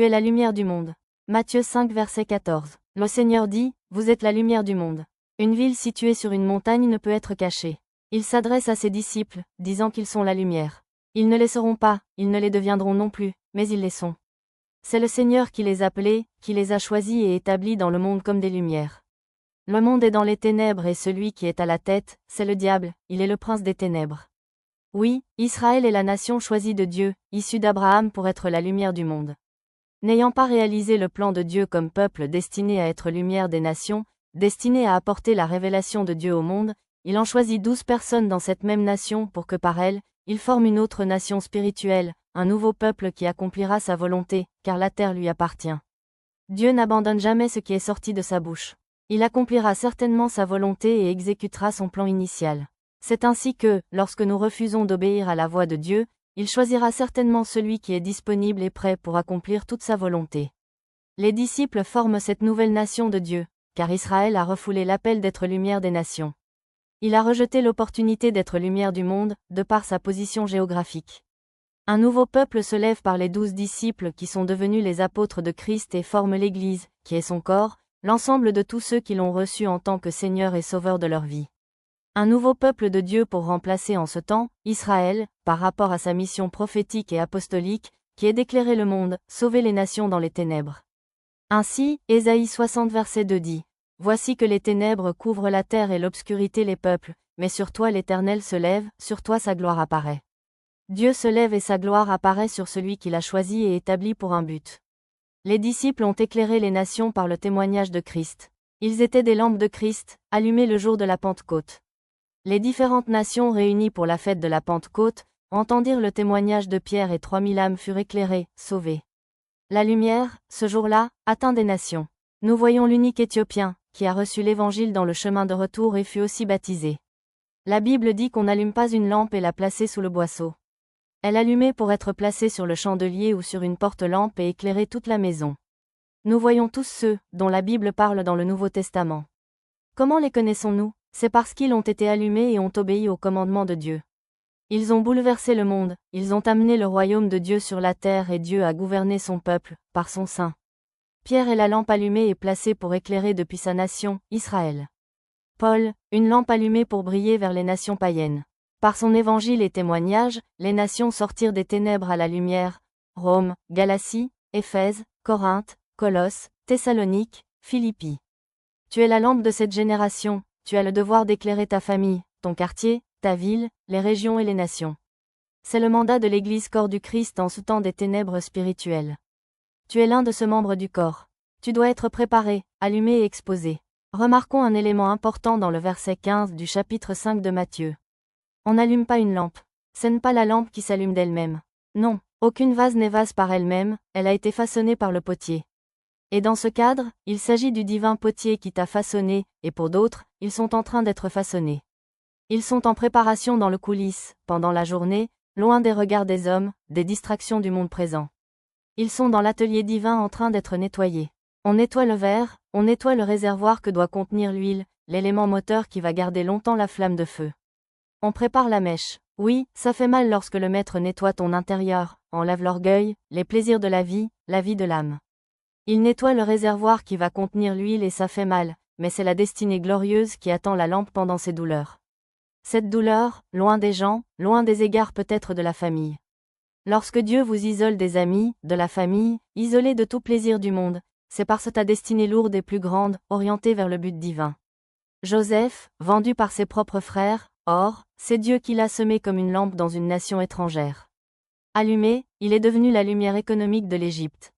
Tu es la lumière du monde. Matthieu 5 verset 14. Le Seigneur dit, vous êtes la lumière du monde. Une ville située sur une montagne ne peut être cachée. Il s'adresse à ses disciples, disant qu'ils sont la lumière. Ils ne les seront pas, ils ne les deviendront non plus, mais ils les sont. C'est le Seigneur qui les a appelés, qui les a choisis et établis dans le monde comme des lumières. Le monde est dans les ténèbres et celui qui est à la tête, c'est le diable, il est le prince des ténèbres. Oui, Israël est la nation choisie de Dieu, issue d'Abraham pour être la lumière du monde. N'ayant pas réalisé le plan de Dieu comme peuple destiné à être lumière des nations, destiné à apporter la révélation de Dieu au monde, il en choisit 12 personnes dans cette même nation pour que par elles, il forme une autre nation spirituelle, un nouveau peuple qui accomplira sa volonté, car la terre lui appartient. Dieu n'abandonne jamais ce qui est sorti de sa bouche. Il accomplira certainement sa volonté et exécutera son plan initial. C'est ainsi que, lorsque nous refusons d'obéir à la voix de Dieu, il choisira certainement celui qui est disponible et prêt pour accomplir toute sa volonté. Les disciples forment cette nouvelle nation de Dieu, car Israël a refoulé l'appel d'être lumière des nations. Il a rejeté l'opportunité d'être lumière du monde, de par sa position géographique. Un nouveau peuple se lève par les 12 disciples qui sont devenus les apôtres de Christ et forment l'Église, qui est son corps, l'ensemble de tous ceux qui l'ont reçu en tant que Seigneur et Sauveur de leur vie. Un nouveau peuple de Dieu pour remplacer en ce temps, Israël, par rapport à sa mission prophétique et apostolique, qui est d'éclairer le monde, sauver les nations dans les ténèbres. Ainsi, Ésaïe 60 verset 2 dit, « Voici que les ténèbres couvrent la terre et l'obscurité les peuples, mais sur toi l'Éternel se lève, sur toi sa gloire apparaît. » Dieu se lève et sa gloire apparaît sur celui qu'il a choisi et établi pour un but. Les disciples ont éclairé les nations par le témoignage de Christ. Ils étaient des lampes de Christ, allumées le jour de la Pentecôte. Les différentes nations réunies pour la fête de la Pentecôte entendirent le témoignage de Pierre et 3000 âmes furent éclairées, sauvées. La lumière, ce jour-là, atteint des nations. Nous voyons l'unique Éthiopien, qui a reçu l'Évangile dans le chemin de retour et fut aussi baptisé. La Bible dit qu'on n'allume pas une lampe et la placer sous le boisseau. Elle allumée pour être placée sur le chandelier ou sur une porte-lampe et éclairer toute la maison. Nous voyons tous ceux dont la Bible parle dans le Nouveau Testament. Comment les connaissons-nous? C'est parce qu'ils ont été allumés et ont obéi au commandement de Dieu. Ils ont bouleversé le monde, ils ont amené le royaume de Dieu sur la terre et Dieu a gouverné son peuple, par son sein. Pierre est la lampe allumée et placée pour éclairer depuis sa nation, Israël. Paul, une lampe allumée pour briller vers les nations païennes. Par son évangile et témoignage, les nations sortirent des ténèbres à la lumière, Rome, Galatie, Éphèse, Corinthe, Colosse, Thessalonique, Philippi. Tu es la lampe de cette génération, tu as le devoir d'éclairer ta famille, ton quartier, ta ville, les régions et les nations. C'est le mandat de l'Église corps du Christ en ce temps des ténèbres spirituelles. Tu es l'un de ce membre du corps. Tu dois être préparé, allumé et exposé. Remarquons un élément important dans le verset 15 du chapitre 5 de Matthieu. On n'allume pas une lampe. Ce n'est pas la lampe qui s'allume d'elle-même. Non, aucune vase n'est vase par elle-même, elle a été façonnée par le potier. Et dans ce cadre, il s'agit du divin potier qui t'a façonné, et pour d'autres, ils sont en train d'être façonnés. Ils sont en préparation dans le coulisse, pendant la journée, loin des regards des hommes, des distractions du monde présent. Ils sont dans l'atelier divin en train d'être nettoyés. On nettoie le verre, on nettoie le réservoir que doit contenir l'huile, l'élément moteur qui va garder longtemps la flamme de feu. On prépare la mèche. Oui, ça fait mal lorsque le maître nettoie ton intérieur, enlève l'orgueil, les plaisirs de la vie de l'âme. Il nettoie le réservoir qui va contenir l'huile et ça fait mal, mais c'est la destinée glorieuse qui attend la lampe pendant ces douleurs. Cette douleur, loin des gens, loin des égards peut-être de la famille. Lorsque Dieu vous isole des amis, de la famille, isolé de tout plaisir du monde, c'est parce que ta destinée lourde et plus grande, orientée vers le but divin. Joseph, vendu par ses propres frères, or, c'est Dieu qui l'a semé comme une lampe dans une nation étrangère. Allumé, il est devenu la lumière économique de l'Égypte.